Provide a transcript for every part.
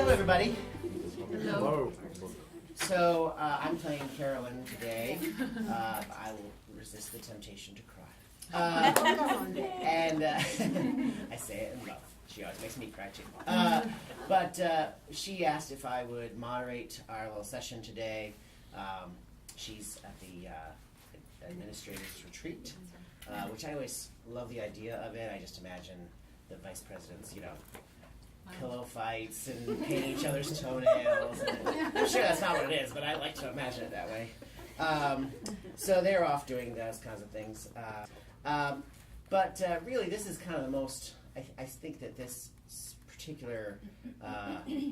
Hello, everybody. Hello. So I'm playing Carolyn today. I will resist the temptation to cry. And I say it in love. She always makes me cry too. But she asked if I would moderate our little session today. She's at the administrators retreat, which I always love the idea of it. I just imagine the vice presidents, pillow fights and painting each other's toenails. And I'm sure that's not what it is, but I like to imagine it that way. So they're off doing those kinds of things. But really, this is kind of the most, I think that this particular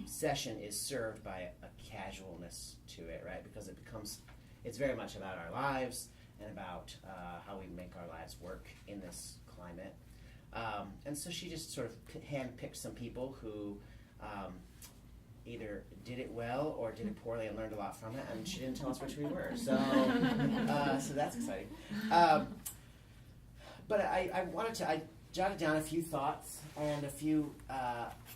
session is served by a casualness to it, right? Because it's very much about our lives and about how we make our lives work in this climate. And so she just sort of hand-picked some people who either did it well or did it poorly and learned a lot from it, and she didn't tell us which we were. So that's exciting. But I jotted down a few thoughts and a few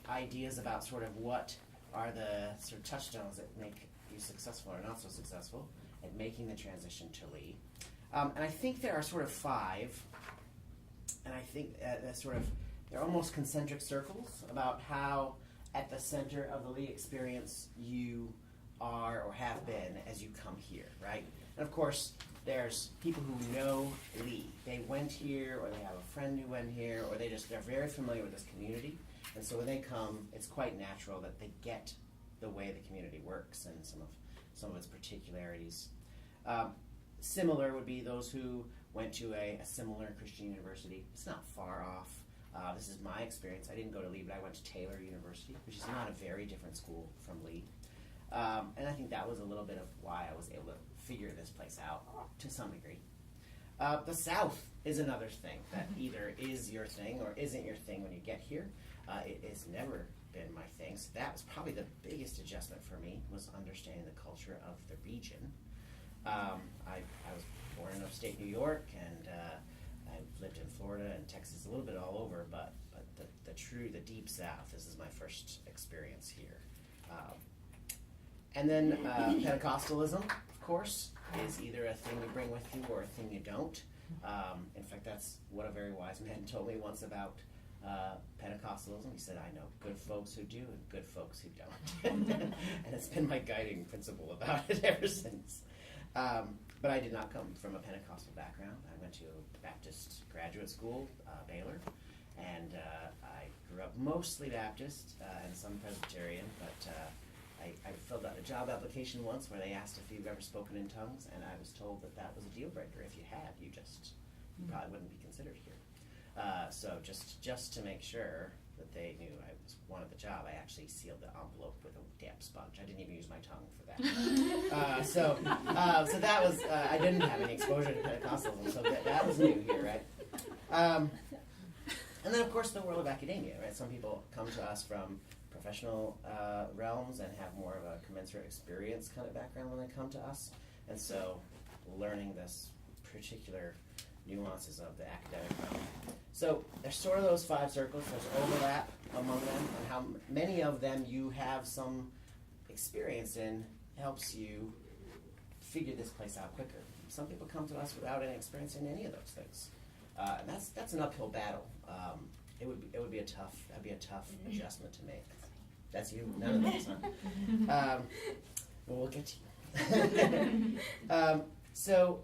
ideas about sort of what are the sort of touchstones that make you successful or not so successful at making the transition to Lee. And I think there are sort of 5. And I think they're almost concentric circles about how at the center of the Lee experience you are or have been as you come here, right? And of course, there's people who know Lee. They went here, or they have a friend who went here, or they're very familiar with this community. And so when they come, it's quite natural that they get the way the community works and some of its particularities. Similar would be those who went to a similar Christian university. It's not far off. This is my experience. I didn't go to Lee, but I went to Taylor University, which is not a very different school from Lee. And I think that was a little bit of why I was able to figure this place out to some degree. The South is another thing that either is your thing or isn't your thing when you get here. It has never been my thing. So that was probably the biggest adjustment for me, was understanding the culture of the region. I was born in upstate New York, and I've lived in Florida and Texas, a little bit all over, but the deep South, this is my first experience here. And then Pentecostalism, of course, is either a thing you bring with you or a thing you don't. In fact, that's what a very wise man told me once about Pentecostalism. He said, I know good folks who do and good folks who don't. And it's been my guiding principle about it ever since. But I did not come from a Pentecostal background. I went to Baptist graduate school, Baylor, and I grew up mostly Baptist and some Presbyterian, but I filled out a job application once where they asked if you've ever spoken in tongues, and I was told that was a deal breaker. If you had, you probably wouldn't be considered here. So just to make sure that they knew I wanted the job, I actually sealed the envelope with a damp sponge. I didn't even use my tongue for that. So that was, I didn't have any exposure to Pentecostalism, so that was new here, right? And then, of course, the world of academia, right? Some people come to us from professional realms and have more of a commensurate experience kind of background when they come to us. And so learning this particular nuances of the academic realm. So there's sort of those 5 circles. There's overlap among them, and how many of them you have some experience in helps you figure this place out quicker. Some people come to us without any experience in any of those things, and that's an uphill battle. It would be a tough adjustment to make. That's you. None of that's well, we'll get to you. So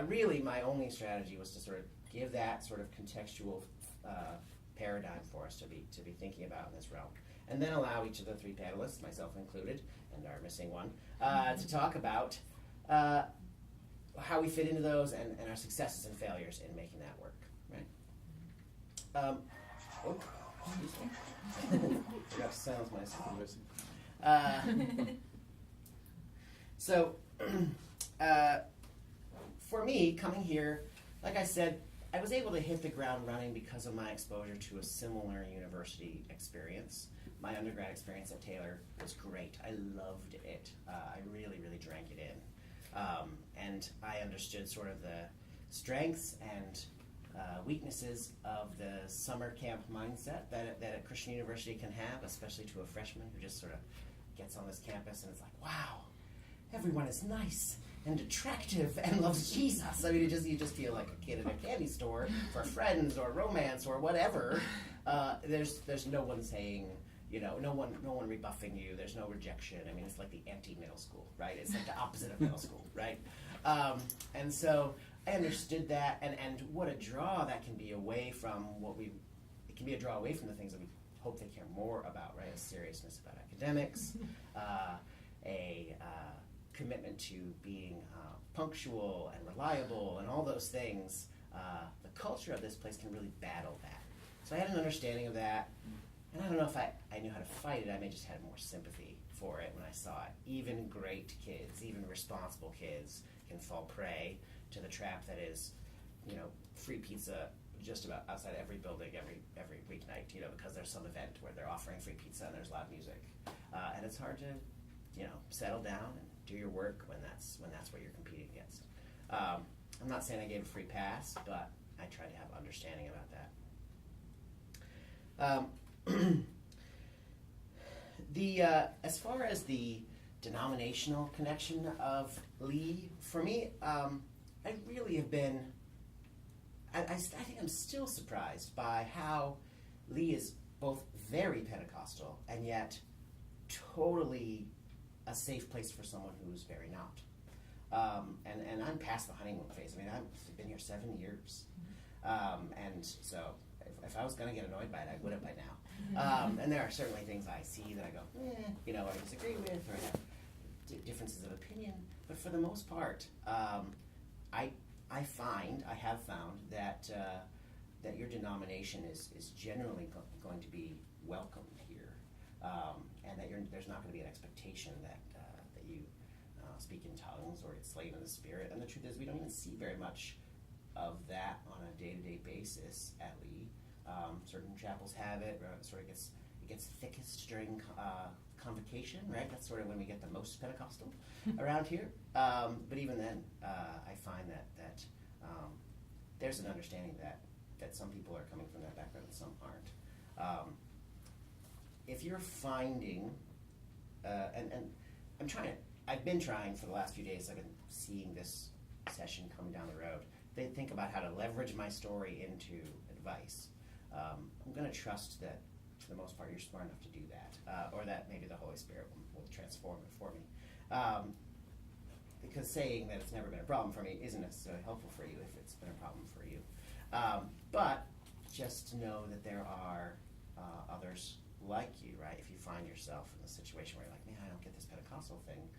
really, my only strategy was to sort of give that sort of contextual paradigm for us to be thinking about in this realm, and then allow each of the 3 panelists, myself included, and our missing one, to talk about how we fit into those and our successes and failures in making that work. Right? Excuse me. Forgot to silence myself. So, for me, coming here, like I said, I was able to hit the ground running because of my exposure to a similar university experience. My undergrad experience at Taylor was great. I loved it. I really, really drank it in. And I understood sort of the strengths and weaknesses of the summer camp mindset that a Christian university can have, especially to a freshman who just sort of gets on this campus and it's like, wow, everyone is nice and attractive and loves Jesus. I mean, you just feel like a kid in a candy store for friends or romance or whatever. There's no one saying, no one rebuffing you. There's no rejection. I mean, it's like the anti-middle school, right? It's like the opposite of middle school, right? And so I understood that, and what a draw that can be away from it can be a draw away from the things that we hope they care more about, right? A seriousness about academics, a commitment to being punctual and reliable and all those things. The culture of this place can really battle that. So I had an understanding of that, and I don't know if I knew how to fight it. I may just had more sympathy for it when I saw it. Even great kids, even responsible kids can fall prey to the trap that is, free pizza just about outside every building every weeknight, because there's some event where they're offering free pizza and there's loud music. And it's hard to, settle down and do your work when that's what you're competing against. I'm not saying I gave a free pass, but I tried to have understanding about that. As far as the denominational connection of Lee, for me, I really have been, I think I'm still surprised by how Lee is both very Pentecostal and yet totally a safe place for someone who's very not. And I'm past the honeymoon phase. I mean, I've been here 7 years. And so if I was going to get annoyed by it, I would have by now. And there are certainly things I see that I go, or I disagree with, or I have differences of opinion. But for the most part, I have found that that your denomination is generally going to be welcomed here, and that there's not going to be an expectation that you speak in tongues or get slain in the Spirit. And the truth is, we don't even see very much of that on a day-to-day basis at Lee. Certain chapels have it. It sort of gets thickest during convocation, right? That's sort of when we get the most Pentecostal around here. But even then, I find that there's an understanding that some people are coming from that background and some aren't. If you're finding, and I've been trying for the last few days, I've been seeing this session coming down the road. They think about how to leverage my story into advice. I'm going to trust that, for the most part, you're smart enough to do that, or that maybe the Holy Spirit will transform it for me. Because saying that it's never been a problem for me isn't necessarily helpful for you if it's been a problem for you. But just know that there are others like you, right? If you find yourself in a situation where you're like, man, I don't get this Pentecostal thing,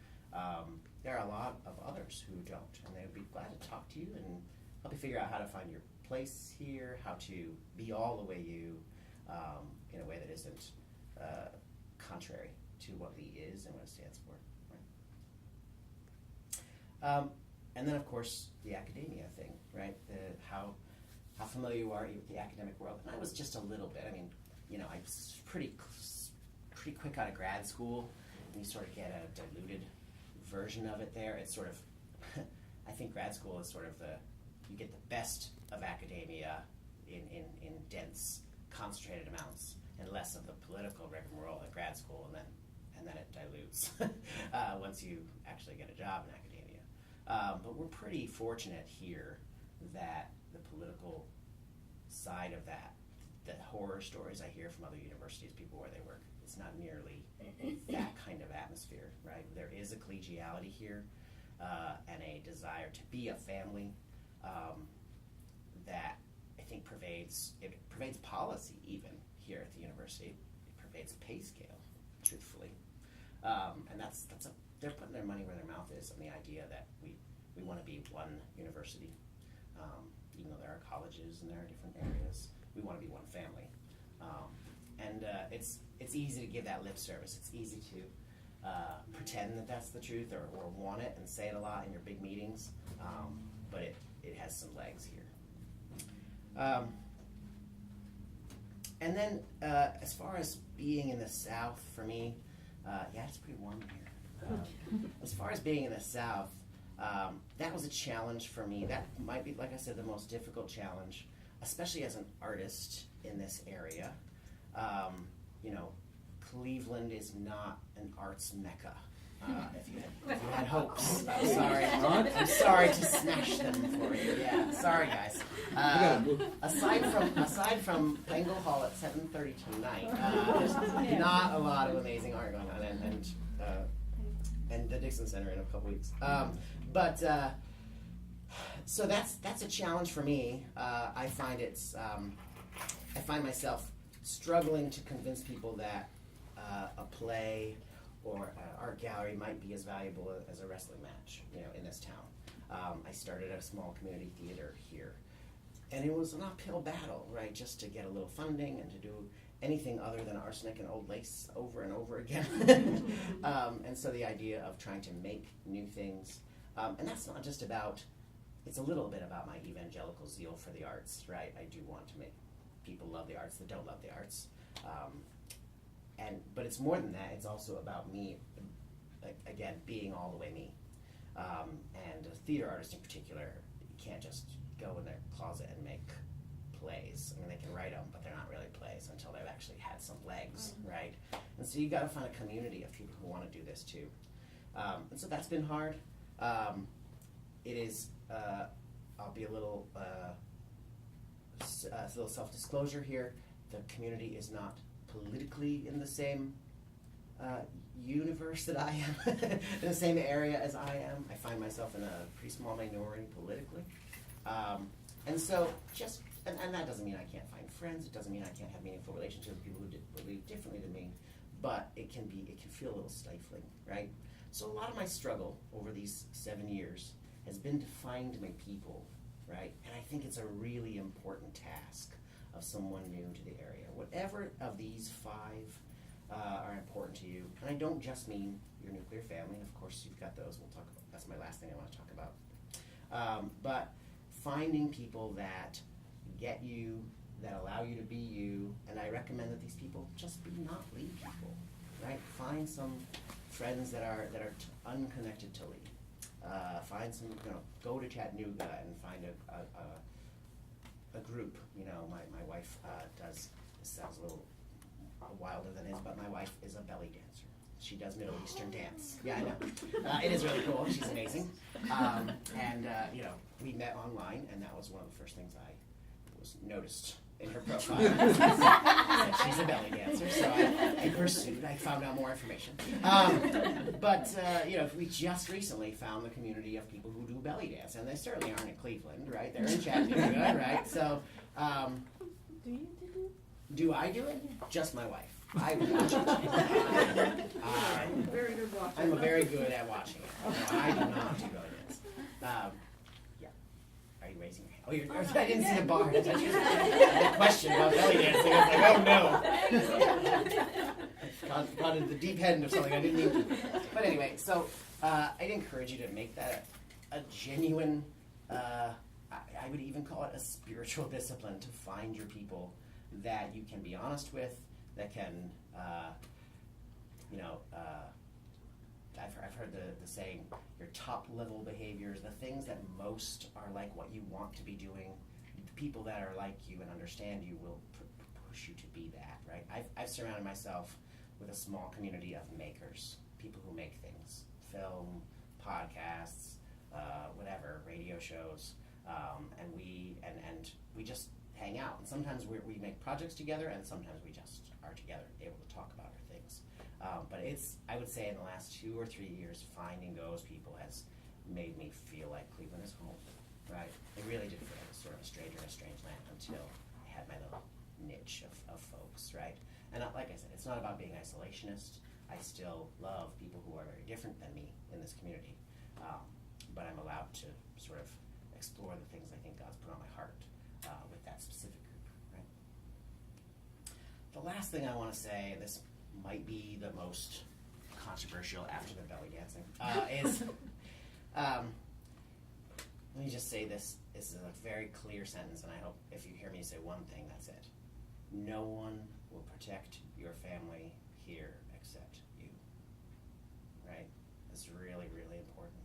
there are a lot of others who don't, and they would be glad to talk to you and help you figure out how to find your place here, how to be all the way you, in a way that isn't contrary to what Lee is and what it stands for. Right? And then, of course, the academia thing, right? How familiar you are with the academic world. And I was just a little bit. I mean, I was pretty quick out of grad school, and you sort of get a diluted version of it there. It's sort of, I think grad school is sort of you get the best of academia in dense, concentrated amounts, and less of the political rigmarole at grad school, and then it dilutes once you actually get a job in academia. But we're pretty fortunate here that the political side of that, the horror stories I hear from other universities, people where they work, it's not nearly that kind of atmosphere, right? There is a collegiality here and a desire to be a family that I think pervades policy even here at the university. It pervades pay scale, truthfully. And they're putting their money where their mouth is on the idea that we want to be one university. Even though there are colleges and there are different areas, we want to be one family. And it's easy to give that lip service. It's easy to pretend that that's the truth or want it and say it a lot in your big meetings, but it has some legs here. And then as far as being in the South, for me, yeah, it's pretty warm here. As far as being in the South, that was a challenge for me. That might be, like I said, the most difficult challenge. especially as an artist in this area, you know, Cleveland is not an arts mecca. If you had hopes, I'm sorry to smash them for you. Yeah, sorry guys. Aside from Bengal Hall at 7:30 tonight, there's not a lot of amazing art going on, and the Dixon Center in a couple weeks. So that's a challenge for me. I find myself struggling to convince people that a play or an art gallery might be as valuable as a wrestling match, you know, in this town. I started at a small community theater here, and it was an uphill battle, right, just to get a little funding and to do anything other than arsenic and old lace over and over again. And so the idea of trying to make new things, and that's not just about, it's a little bit about my evangelical zeal for the arts, right? I do want to make people love the arts that don't love the arts. But it's more than that. It's also about me, again, being all the way me. And a theater artist in particular, you can't just go in their closet and make plays. I mean, they can write them, but they're not really plays until they've actually had some legs, right? And so you got to find a community of people who want to do this too. And so that's been hard. It is, I'll be a little self-disclosure here. The community is not politically in the same universe that I am, in the same area as I am. I find myself in a pretty small minority politically. And so and that doesn't mean I can't find friends. It doesn't mean I can't have meaningful relationships with people who believe differently than me, but it can feel a little stifling, right? So a lot of my struggle over these 7 years has been to find my people, right? And I think it's a really important task of someone new to the area. Whatever of these 5 are important to you, and I don't just mean your nuclear family, and of course you've got those, we'll talk about, that's my last thing I want to talk about. But finding people that get you, that allow you to be you, and I recommend that these people just be not Lee people, right? Find some friends that are unconnected to Lee. Find some, go to Chattanooga and find a group. You know, my wife does, this sounds a little wilder than it is, but my wife is a belly dancer. She does Middle Eastern dance. Yeah, I know. It is really cool. She's amazing. We met online, and that was one of the first things I was noticed in her profile. She's a belly dancer, so I pursued. I found out more information. We just recently found the community of people who do belly dance, and they certainly aren't in Cleveland, right? They're in Chattanooga, right? So, do I do it? Just my wife. I watch it. I'm very good watching. I'm very good at watching it. I do not do belly dance. Are you raising your hand? Oh, I didn't see the bar. I had a question about belly dancing. I was like, oh no. Got into the deep end of something I didn't need to. But anyway, so I'd encourage you to make that a genuine, I would even call it a spiritual discipline, to find your people that you can be honest with, that can, I've heard the saying, your top level behaviors, the things that most are like what you want to be doing, the people that are like you and understand you will push you to be that, right? I've surrounded myself with a small community of makers, people who make things, film, podcasts, whatever, radio shows, and we just hang out. And sometimes we make projects together, and sometimes we just are together, able to talk about our things. But I would say in the last 2 or 3 years, finding those people has made me feel like Cleveland is home, right? It really did feel like a sort of a stranger in a strange land until I had my little niche of folks, right? And like I said, it's not about being isolationist. I still love people who are very different than me in this community. But I'm allowed to sort of explore the things I think God's put on my heart with that specific group, right? The last thing I want to say, and this might be the most controversial after the belly dancing, is, let me just say this. This is a very clear sentence, and I hope if you hear me say one thing, that's it. No one will protect your family here except you, right? That's really, really important.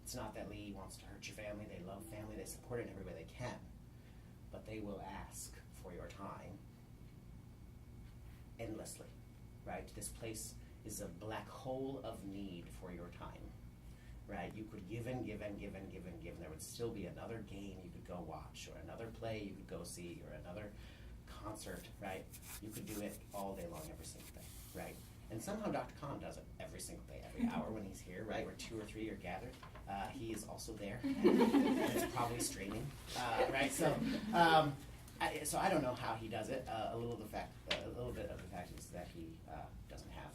It's not that Lee wants to hurt your family. They love family. They support it in every way they can. but they will ask for your time endlessly, right? This place is a black hole of need for your time, right? You could give and give and give and give and give, and there would still be another game you could go watch, or another play you could go see, or another concert, right? You could do it all day long, every single day, right? And somehow Dr. Khan does it every single day, every hour when he's here, right? Where 2 or 3 are gathered. He is also there, and it's probably streaming, right? So I don't know how he does it. A little bit of the fact is that he doesn't have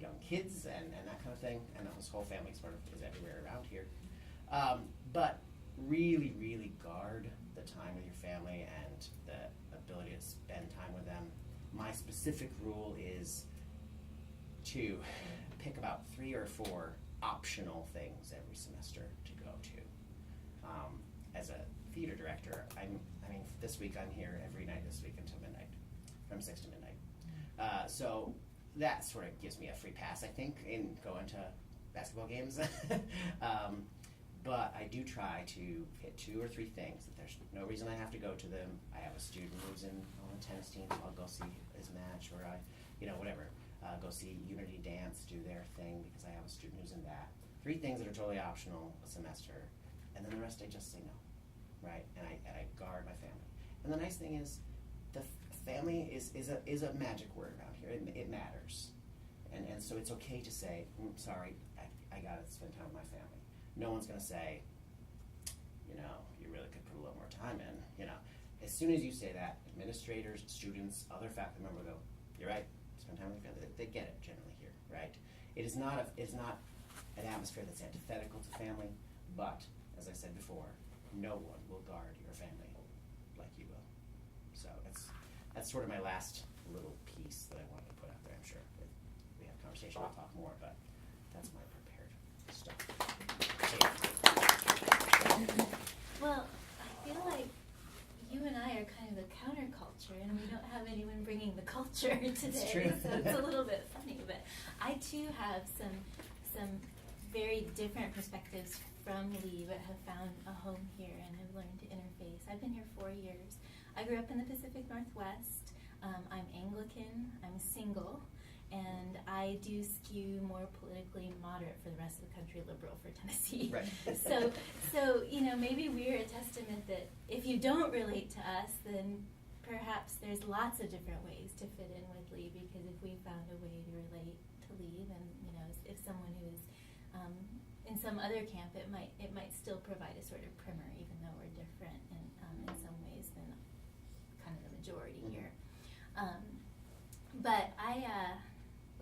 young kids and that kind of thing, and his whole family sort of is everywhere around here. But really, really guard the time with your family and the ability to spend time with them. My specific rule is to pick about 3 or 4 optional things every semester to go to. As a theater director, this week I'm here every night this week until midnight, from 6 to midnight. So that sort of gives me a free pass, I think, in going to basketball games. But I do try to hit 2 or 3 things. That there's no reason I have to go to them. I have a student who's on the tennis team, so I'll go see his match, or whatever. Go see Unity Dance do their thing because I have a student who's in that. 3 things that are totally optional a semester, and then the rest I just say no, right? And I guard my family. And the nice thing is, the family is a magic word around here. It matters, and so it's okay to say, sorry, I gotta spend time with my family. No one's gonna say, you really could put a little more time in. As soon as you say that, administrators, students, other faculty members go, you're right. Spend time with your family. They get it generally here, right? It's not an atmosphere that's antithetical to family, but as I said before, no one will guard your family like you will. So that's sort of my last little piece that I wanted to put out there. I'm sure if we have a conversation, I'll talk more, but that's my prepared stuff. Well, I feel like you and I are kind of a counterculture, and we don't have anyone bringing the culture today, true. so it's a little bit funny. But I too have some very different perspectives from Lee, but have found a home here and have learned to interface. I've been here 4 years. I grew up in the Pacific Northwest. I'm Anglican. I'm single. And I do skew more politically moderate for the rest of the country, liberal for Tennessee. Right. So maybe we're a testament that if you don't relate to us, then perhaps there's lots of different ways to fit in with Lee, because if we found a way to relate to Lee, then if someone who is in some other camp, it might still provide a sort of primer, even though we're different in some ways than kind of the majority here. But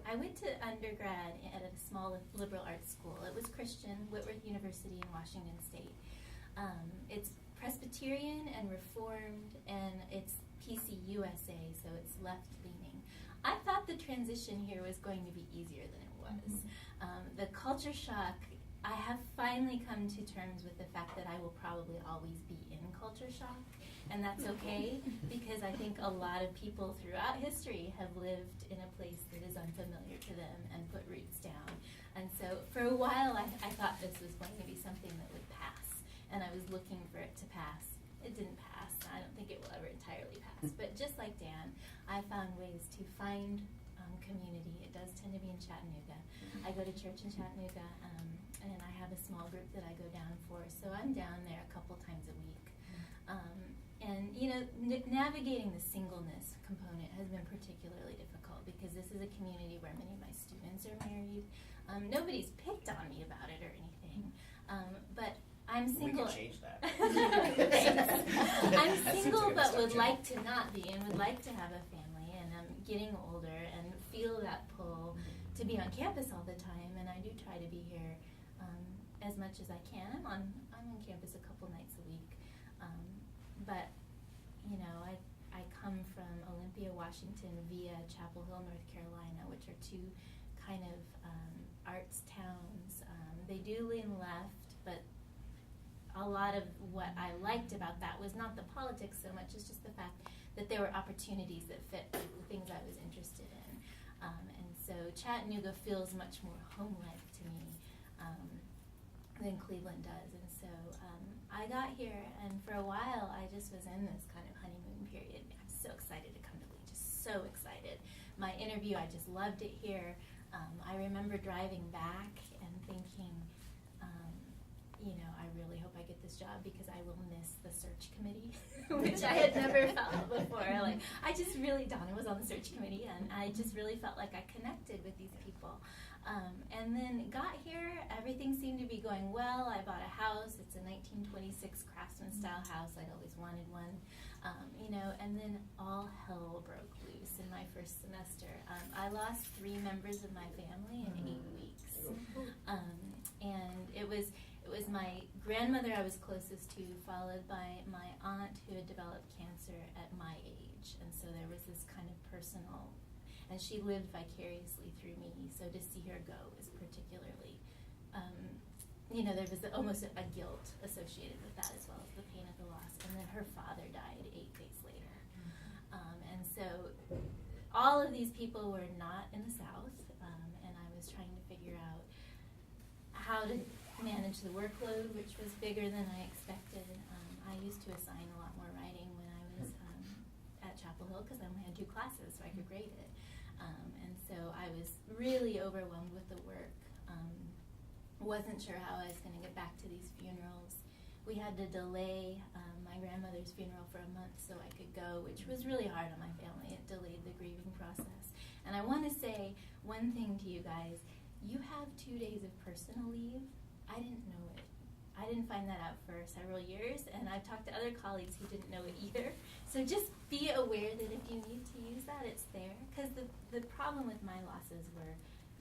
I went to undergrad at a small liberal arts school. It was Christian, Whitworth University in Washington State. It's Presbyterian and Reformed, and it's PCUSA, so it's left-leaning. I thought the transition here was going to be easier than it was. Mm-hmm. The culture shock, I have finally come to terms with the fact that I will probably always be in culture shock, and that's okay, because I think a lot of people throughout history have lived in a place that is unfamiliar to them and put roots down. And so for a while I thought this was going to be something that would pass, and I was looking for it to pass. It didn't pass. I don't think it will ever entirely pass. But just like Dan, I found ways to find community. It does tend to be in Chattanooga. I go to church in Chattanooga, and I have a small group that I go down for. So I'm down there a couple times a week. And navigating the singleness component has been particularly difficult, because this is a community where many of my students are married. Nobody's picked on me about it or anything, but I'm single. We can change that. I'm single, but would like to not be, and would like to have a family, and I'm getting older and feel that pull to be on campus all the time, and I do try to be here as much as I can. I'm on campus a couple nights a week, but I come from Olympia, Washington via Chapel Hill, North Carolina, which are 2 kind of arts towns. They do lean left, but a lot of what I liked about that was not the politics so much as just the fact that there were opportunities that fit the things I was interested in. And so Chattanooga feels much more home-like to me than Cleveland does. And so I got here, and for a while I just was in this kind of honeymoon period. I'm so excited to come to Lee, just so excited. My interview, I just loved it here. I remember driving back and thinking, I really hope I get this job because I will miss the search committee, which I had never felt before. Like, Donna was on the search committee, and I just really felt like I connected with these people. And then got here, everything seemed to be going well. I bought a house. It's a 1926 craftsman style house. I'd always wanted one, and then all hell broke loose in my first semester. I lost 3 members of my family in 8 weeks. And it was my grandmother I was closest to, followed by my aunt who had developed cancer at my age. And so there was this kind of personal, and she lived vicariously through me, so to see her go was particularly, there was almost a guilt associated with that, as well as the pain of the loss. And then her father died 8 days later. And so all of these people were not in the South, and I was trying to figure out how to manage the workload, which was bigger than I expected. I used to assign a lot more writing when I was at Chapel Hill because I only had 2 classes, so I could grade it. And so I was really overwhelmed with the work. Wasn't sure how I was going to get back to these funerals. We had to delay my grandmother's funeral for a month so I could go, which was really hard on my family. It delayed the grieving process. And I want to say one thing to you guys. You have 2 days of personal leave. I didn't know it. I didn't find that out for several years, and I've talked to other colleagues who didn't know it either. So just be aware that if you need to use that, it's there. Because the problem with my losses were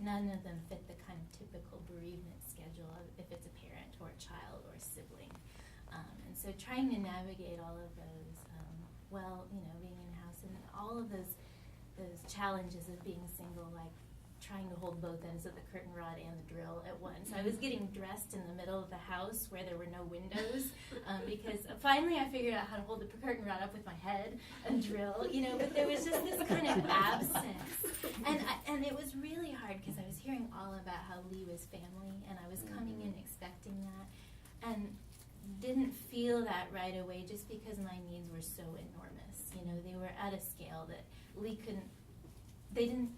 none of them fit the kind of typical bereavement schedule of if it's a parent or a child or a sibling. And so trying to navigate all of those, being in a house and all of those challenges of being single, like trying to hold both ends of the curtain rod and the drill at once. I was getting dressed in the middle of the house where there were no windows because finally I figured out how to hold the curtain rod up with my head and drill, but there was just this kind of absence. And it was really hard because I was hearing all about how Lee was family, and I was coming in expecting that and didn't feel that right away just because my needs were so enormous. They were at a scale that Lee couldn't.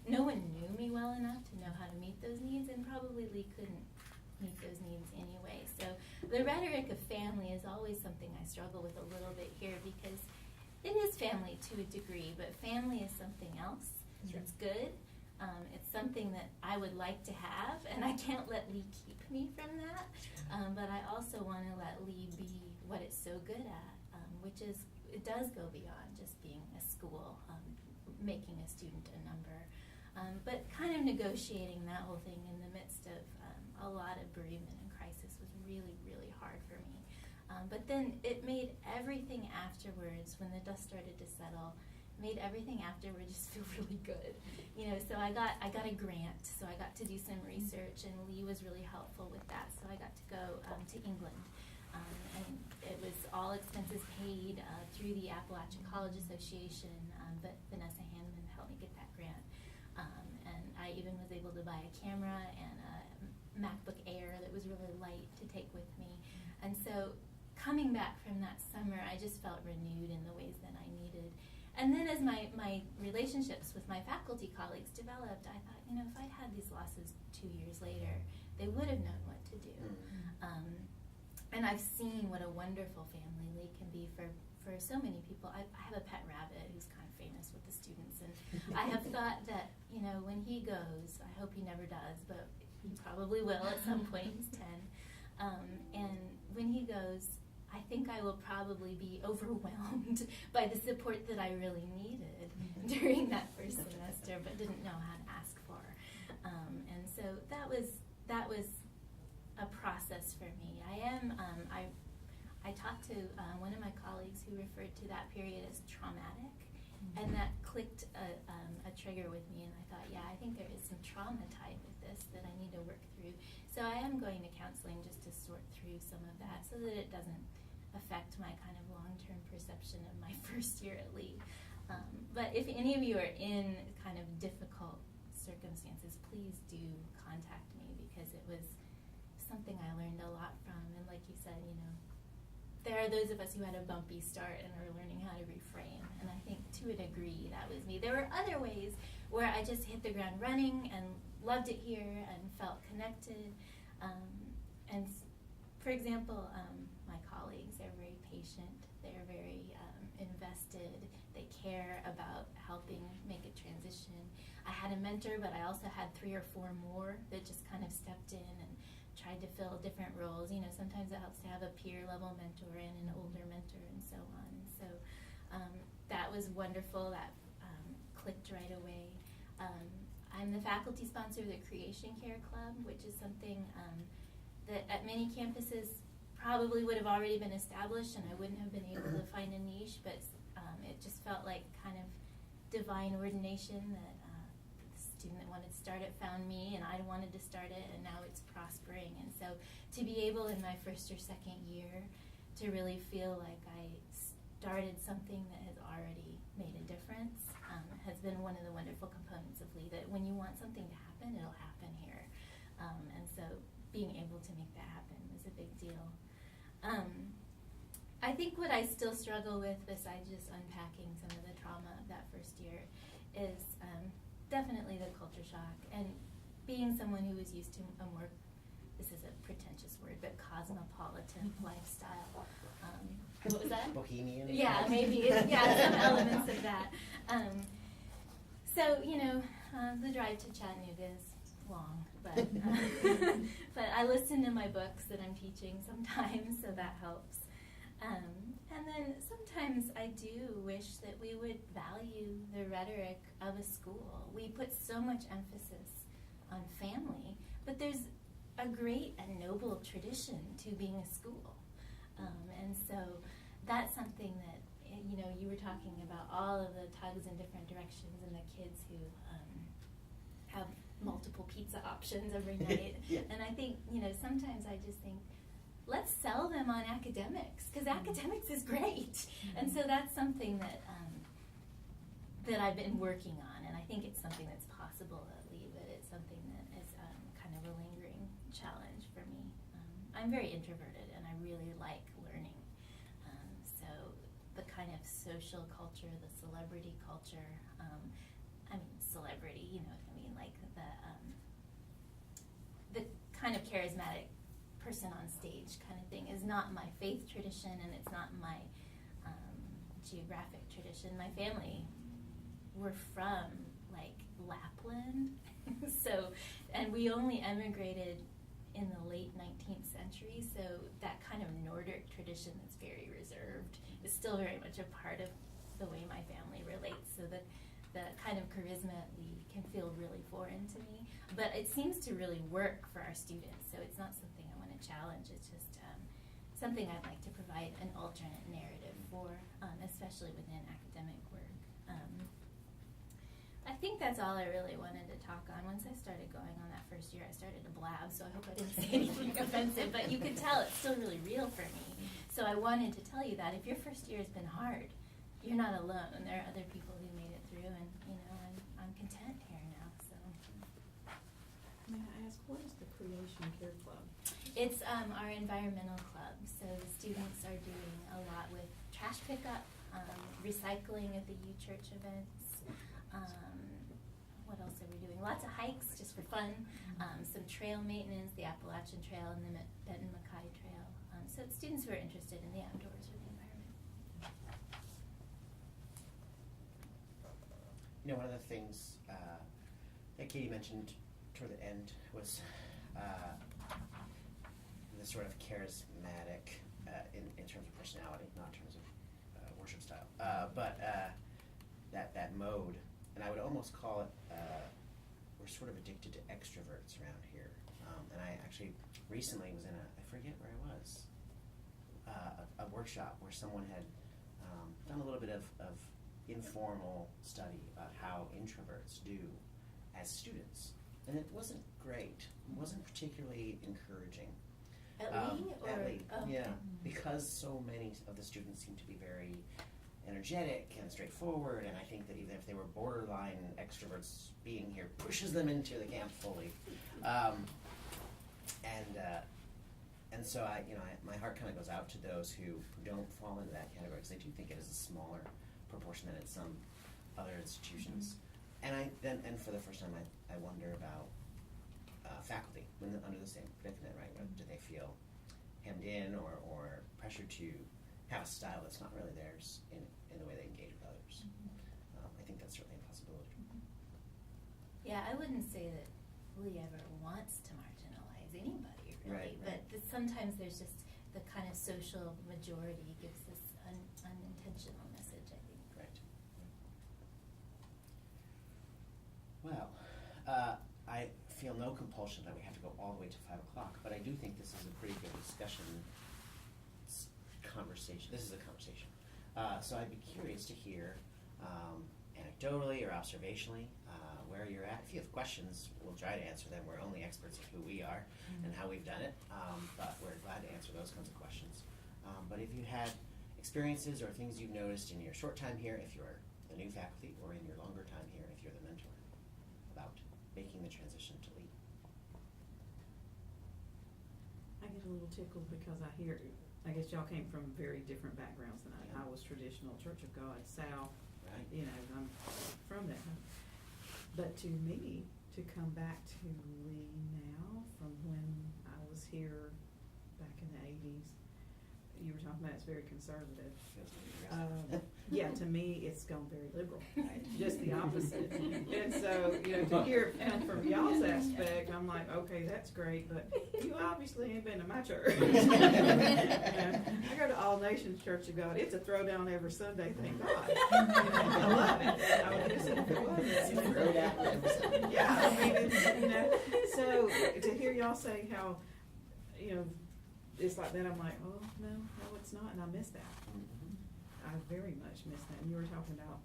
No one knew me well enough to know how to meet those needs, and probably Lee couldn't meet those needs anyway. So the rhetoric of family is always something I struggle with a little bit here because it is family to a degree, but family is something else. Sure. It's good. It's something that I would like to have, and I can't let Lee keep me from that. But I also want to let Lee be what it's so good at, which is it does go beyond just being a school. Making a student a number, but kind of negotiating that whole thing in the midst of a lot of bereavement and crisis was really, really hard for me. But then it made everything afterwards, when the dust started to settle, made everything afterwards just feel really good. So I got a grant, so I got to do some research, and Lee was really helpful with that. So I got to go to England. And it was all expenses paid through the Appalachian College Association, but Vanessa Hanman helped me get that grant. And I even was able to buy a camera and a MacBook Air that was really light to take with me. And so coming back from that summer, I just felt renewed in the ways that I needed. And then as my relationships with my faculty colleagues developed, I thought, if I'd had these losses 2 years later, they would have known what to do. And I've seen what a wonderful family Lee can be for so many people. I have a pet rabbit who's kind of famous with the students, and I have thought that, when he goes, I hope he never does, but he probably will at some point. He's 10. And when he goes, I think I will probably be overwhelmed by the support that I really needed during that first semester, but didn't know how to ask for. And so that was a process for me. I talked to one of my colleagues who referred to that period as traumatic, and that clicked a trigger with me, and I thought, I think there is some trauma tied with this that I need to work through. So I am going to counseling just to sort through some of that so that it doesn't affect my kind of long-term perception of my first year at Lee. But if any of you are in kind of difficult circumstances, please do contact me, because it was something I learned a lot from. And like you said, there are those of us who had a bumpy start and are learning how to reframe. And I think to a degree that was me. There were other ways where I just hit the ground running and loved it here and felt connected. For example, my colleagues, they're very patient, they're very invested, they care about helping make a transition. I had a mentor, but I also had 3 or 4 more that just kind of stepped in and tried to fill different roles. Sometimes it helps to have a peer level mentor and an older mentor and so on. So that was wonderful, that clicked right away. I'm the faculty sponsor of the Creation Care Club, which is something that at many campuses probably would have already been established, and I wouldn't have been able to find a niche, but it just felt like kind of divine ordination that the student that wanted to start it found me, and I wanted to start it, and now it's prospering. And so to be able in my first or second year to really feel like I started something that has already made a difference has been one of the wonderful components of Lee, that when you want something to happen, it'll happen here. And so being able to make that happen was a big deal. I think what I still struggle with, besides just unpacking some of the trauma of that first year, is definitely the culture shock. And being someone who was used to a more, this is a pretentious word, but cosmopolitan lifestyle. What was that? Bohemian? Yeah, maybe. Yeah, some elements of that. So, the drive to Chattanooga is long, but but I listen to my books that I'm teaching sometimes, so that helps. And then sometimes I do wish that we would value the rhetoric of a school. We put so much emphasis on family, but there's a great and noble tradition to being a school. And so that's something that, you were talking about all of the tugs in different directions and the kids who have multiple pizza options every night. Yeah. And I think, sometimes I just think, let's sell them on academics, because academics is great. And so that's something that that I've been working on, and I think it's something that's possible at Lee, but it's something that is kind of a lingering challenge for me. I'm very introverted, and I really like learning. So the kind of social culture, the celebrity culture, celebrity, like the kind of charismatic person on stage kind of thing is not my faith tradition, and it's not my geographic tradition. My family were from Lapland, and we only emigrated in the late 19th century, so that kind of Nordic tradition that's very reserved is still very much a part of the way my family relates. So the kind of charisma at Lee can feel really foreign to me, but it seems to really work for our students, so it's not something I want to challenge. It's just something I'd like to provide an alternate narrative for, especially within academic work. I think that's all I really wanted to talk on. Once I started going on that first year, I started to blab, so I hope I didn't say anything offensive, but you could tell it's still really real for me. So I wanted to tell you that if your first year has been hard, you're not alone. There are other people who made it through, and I'm content here now. So, may I ask, what is the Creation Care Club? it's our environmental club. So the students are doing a lot with trash pickup, recycling at the youth church events. What else are we doing? Lots of hikes just for fun. Some trail maintenance, the Appalachian Trail and the Benton Mackay Trail. So it's students who are interested in the outdoors or the environment. One of the things that Katie mentioned toward the end was the sort of charismatic in terms of personality, not in terms of worship style, but that mode. And I would almost call it, we're sort of addicted to extroverts around here. And I actually recently was in I forget where I was, a workshop where someone had done a little bit of informal study about how introverts do as students. And it wasn't great. It wasn't particularly encouraging. At Lee? At Lee, oh, yeah. okay. Because so many of the students seem to be very energetic and straightforward, and I think that even if they were borderline extroverts, being here pushes them into the camp fully. And so my heart kind of goes out to those who don't fall into that category, because I do think it is a smaller proportion than at some other institutions. And for the first time, I wonder about faculty when they're under the same predicament, right? Do they feel hemmed in or pressured to have a style that's not really theirs in the way they engage with others? I think that's certainly a possibility. Yeah, I wouldn't say that Lee ever wants to marginalize anybody, really. Right. But sometimes there's just the kind of social majority gives this unintentional message, I think. Right. Well, I feel no compulsion that we have to go all the way to 5 o'clock, but I do think this is a pretty good discussion conversation. This is a conversation. So I'd be curious to hear anecdotally or observationally where you're at. If you have questions, we'll try to answer them. We're only experts of who we are and how we've done it, but we're glad to answer those kinds of questions. But if you had experiences or things you've noticed in your short time here, if you're the new faculty, or in your longer time here, if you're the mentor, about making the transition to lead. I get a little tickled because I hear, I guess y'all came from very different backgrounds than I. Yeah. I was traditional Church of God South, Right. you know, I'm from that. But to me, to come back to Lee now from when I was here back in the 80s, you were talking about it's very conservative. Feels like you're Yeah, to me, it's gone very liberal. Right. Just the opposite. And so, you know, to hear it come from y'all's aspect, I'm like, okay, that's great, but you obviously ain't been to my church. I go to All Nations Church of God. It's a throwdown every Sunday, thank God. I love it. I would miss it if it wasn't. Throw down every Sunday. Yeah, I mean, it's, you know, so to hear y'all say how, you know, it's like that, I'm like, oh, no, it's not, and I miss that. I very much miss that. And you were talking about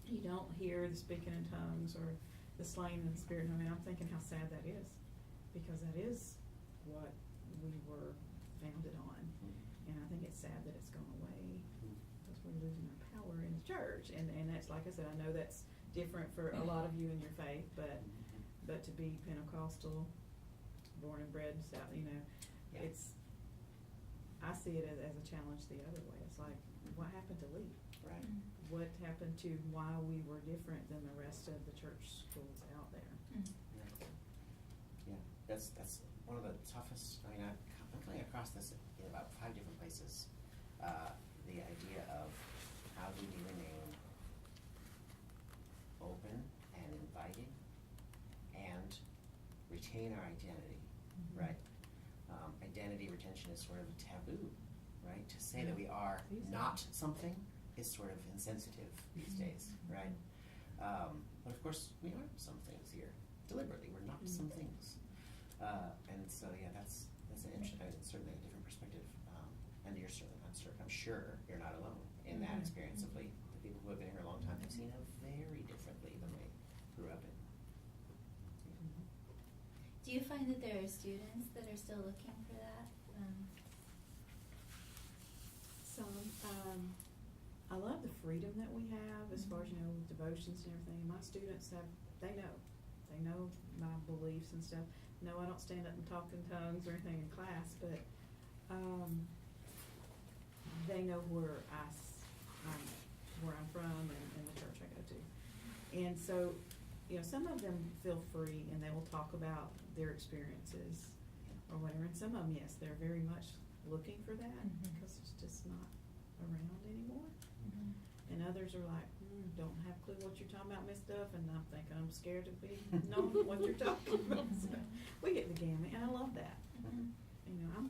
you don't hear the speaking in tongues or the slaying in the spirit. I mean, I'm thinking how sad that is, because that is what we were founded on. And I think it's sad that it's gone away because we're losing our power in the church. And that's, like I said, I know that's different for a lot of you in your faith, but to be Pentecostal, born and bred, South, you know, Yeah. I see it as a challenge the other way. It's like, what happened to Lee? Right. What happened to why we were different than the rest of the church schools out there? Yeah, that's one of the toughest. I mean, I'm coming across this in about 5 different places. The idea of how do we remain open and inviting and retain our identity, right? Identity retention is sort of taboo, right? To say that we are not something is sort of insensitive these days, right? But of course, we are some things here. Deliberately, we're not some things. And so, yeah, that's an interesting, certainly a different perspective. And you're certainly, I'm sure you're not alone in that experience of Lee. The people who have been here a long time have seen it very differently than they grew up in. Do you find that there are students that are still looking for that? I love the freedom that we have as far as, you know, with devotions and everything. My students they know my beliefs and stuff. No, I don't stand up and talk in tongues or anything in class, but they know where I'm from and the church I go to. And so, you know, some of them feel free and they will talk about their experiences or whatever. And some of them, yes, they're very much looking for that because it's just not around anymore. And others are like, don't have a clue what you're talking about, Miss Duff, and I'm thinking I'm scared to be known what you're talking about. So we get the gamut, and I love that. You know,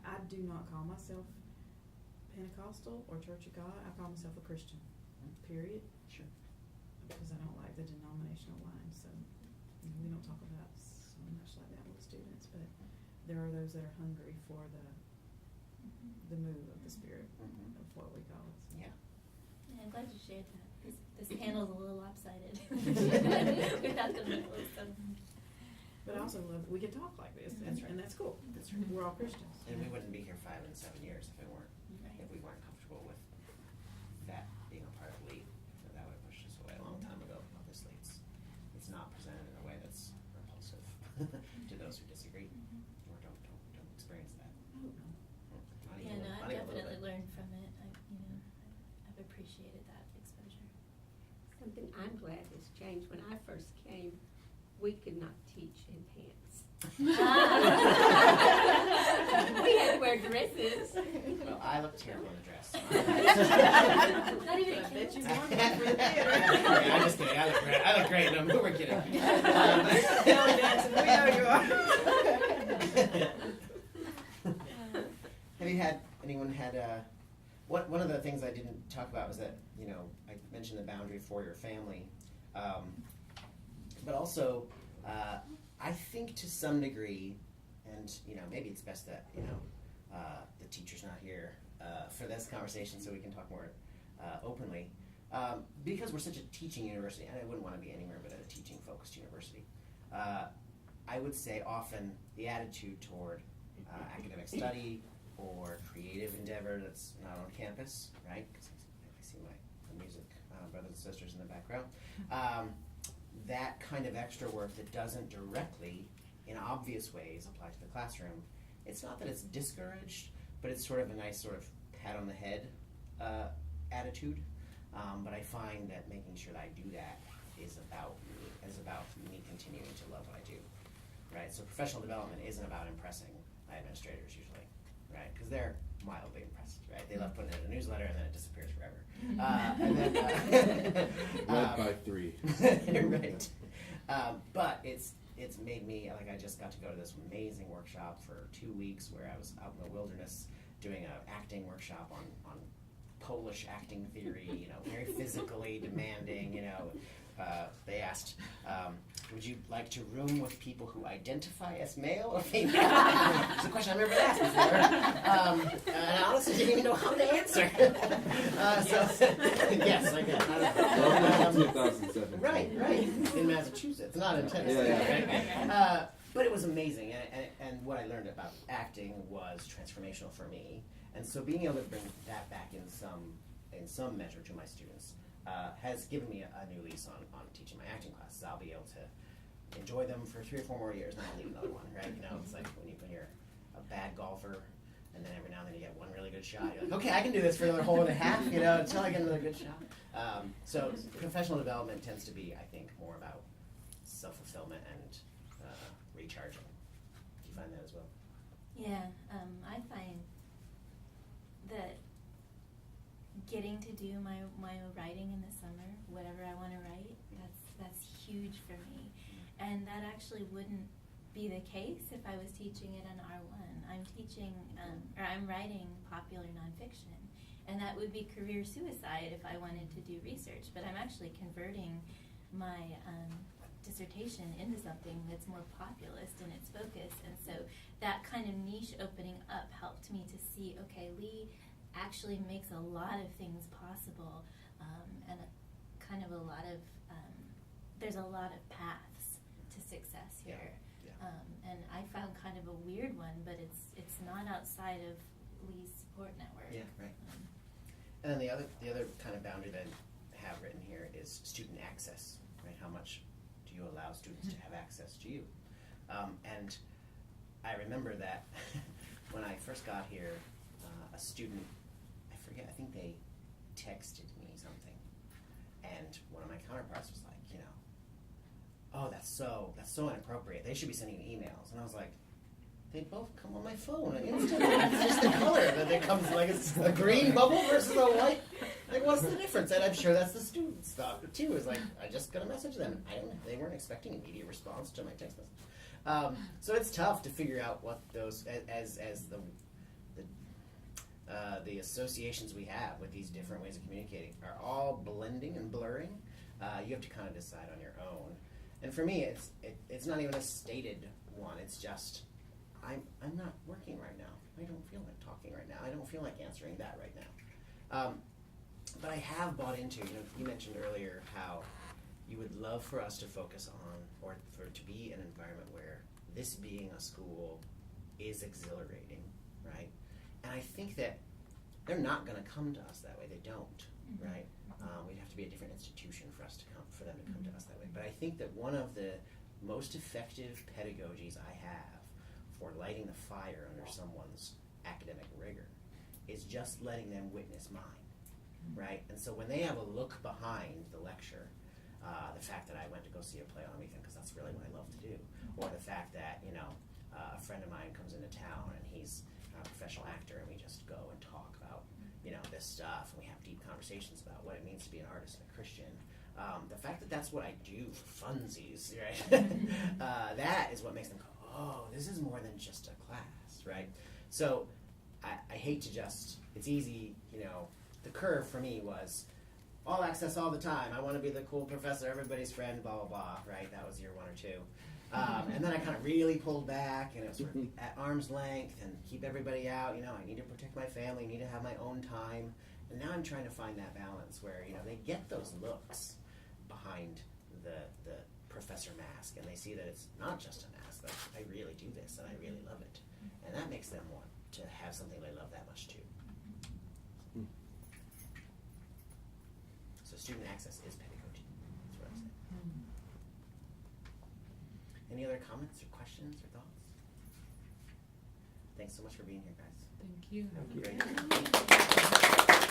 I do not call myself Pentecostal or Church of God. I call myself a Christian, period. Sure. Because I don't like the denominational line, so you know, we don't talk about so much like that with students, but there are those that are hungry for the move of the Spirit of what we call it. So. Yeah. Yeah, I'm glad you shared that. This panel's a little lopsided without the middle. So. But I also love we can talk like this, That's right. and that's cool. That's right. We're all Christians. And we wouldn't be here 5 and 7 years if we weren't comfortable with that being a part of Lead. So that would have pushed us away a long time ago. Obviously, it's not presented in a way that's repulsive to those who disagree or don't experienced that? Oh, no. Not Yeah, even- no, not I've even a little definitely bit. learned from it. I've appreciated that exposure. Something I'm glad has changed. When I first came, we could not teach in pants. We had to wear dresses. Well, I look terrible in a dress. Not even a I bet you kid. want that for the theater. Okay, I'm just kidding. I look great. No, we're kidding. Belly dancing, we know you are. Have you had anyone had one of the things I didn't talk about was that I mentioned the boundary for your family, but also I think to some degree, and maybe it's best that the teacher's not here for this conversation, so we can talk more openly, because we're such a teaching university, and I wouldn't want to be anywhere but a teaching-focused university. I would say often the attitude toward academic study or creative endeavor that's not on campus, right? Because I see my music brothers and sisters in the background. That kind of extra work that doesn't directly, in obvious ways, apply to the classroom. It's not that it's discouraged, but it's sort of a nice sort of pat on the head attitude. But I find that making sure that I do that is about me continuing to love what I do, right? So professional development isn't about impressing my administrators usually, right? Because they're mildly impressed, right? They love putting it in a newsletter and then it disappears forever. Read by 3. Right. But it's made me, like, I just got to go to this amazing workshop for 2 weeks where I was out in the wilderness doing an acting workshop on Polish acting theory, very physically demanding, they asked, would you like to room with people who identify as male or female? It's a question I've never been asked before. And I honestly didn't even know how to answer. Yes, I guess. 2007. Right, in Massachusetts, not in Tennessee. Yeah. Right? But it was amazing, and what I learned about acting was transformational for me. And so being able to bring that back in some measure to my students has given me a new lease on teaching my acting classes. I'll be able to enjoy them for 3 or 4 more years, and I'll need another one, right? It's like when you're a bad golfer, and then every now and then you get one really good shot. You're like, okay, I can do this for another hole and a half, until I get another good shot. So professional development tends to be, I think, more about self-fulfillment and recharging. Do you find that as well? Yeah, I find that getting to do my writing in the summer, whatever I want to write, that's huge for me. And that actually wouldn't be the case if I was teaching it in R1. I'm teaching, or I'm writing popular nonfiction, and that would be career suicide if I wanted to do research. But I'm actually converting my dissertation into something that's more populist in its focus, and so that kind of niche opening up helped me to see, okay, Lee actually makes a lot of things possible, and there's a lot of paths to success here. Yeah. And I found kind of a weird one, but it's not outside of Lee's support network. Yeah, right. And then the other kind of boundary that I have written here is student access, right? How much do you allow students to have access to you? And I remember that when I first got here, a student, I forget, I think they texted me something, and one of my counterparts was like, oh, that's so inappropriate. They should be sending emails. And I was like, they both come on my phone instantly. It's just the color that comes, like, it's a green bubble versus a white. Like, what's the difference? And I'm sure that's the students' thought too. Is like, I just got a message to them. They weren't expecting immediate response to my text message. So it's tough to figure out what those as the associations we have with these different ways of communicating are all blending and blurring. You have to kind of decide on your own. And for me, it's not even a stated one. It's just I'm not working right now. I don't feel like talking right now. I don't feel like answering that right now. But I have bought into, you mentioned earlier how you would love for us to focus on, or for it to be an environment where this being a school is exhilarating, right? And I think that they're not going to come to us that way. They don't, right? We'd have to be a different institution for them to come to us that way. But I think that one of the most effective pedagogies I have for lighting the fire under someone's academic rigor is just letting them witness mine, right? And so when they have a look behind the lecture, the fact that I went to go see a play on the weekend because that's really what I love to do, or the fact that, you know, a friend of mine comes into town and he's a professional actor and we just go and talk about, you know, this stuff, and we have deep conversations about what it means to be an artist and a Christian. The fact that that's what I do for funsies, right? That is what makes them go, oh, this is more than just a class, right? So I hate to just, it's easy, you know, the curve for me was all access all the time. I want to be the cool professor, everybody's friend, blah, blah, blah, right? That was year 1 or 2. And then I kind of really pulled back, and it was sort of at arm's length and keep everybody out. You know, I need to protect my family, need to have my own time. And now I'm trying to find that balance where, you know, they get those looks behind the professor mask, and they see that it's not just a mask, but I really do this, and I really love it. And that makes them want to have something they love that much too. So student access is pedagogy. That's what I'm saying. Any other comments or questions or thoughts? Thanks so much for being here, guys. Thank you. Thank you. Great.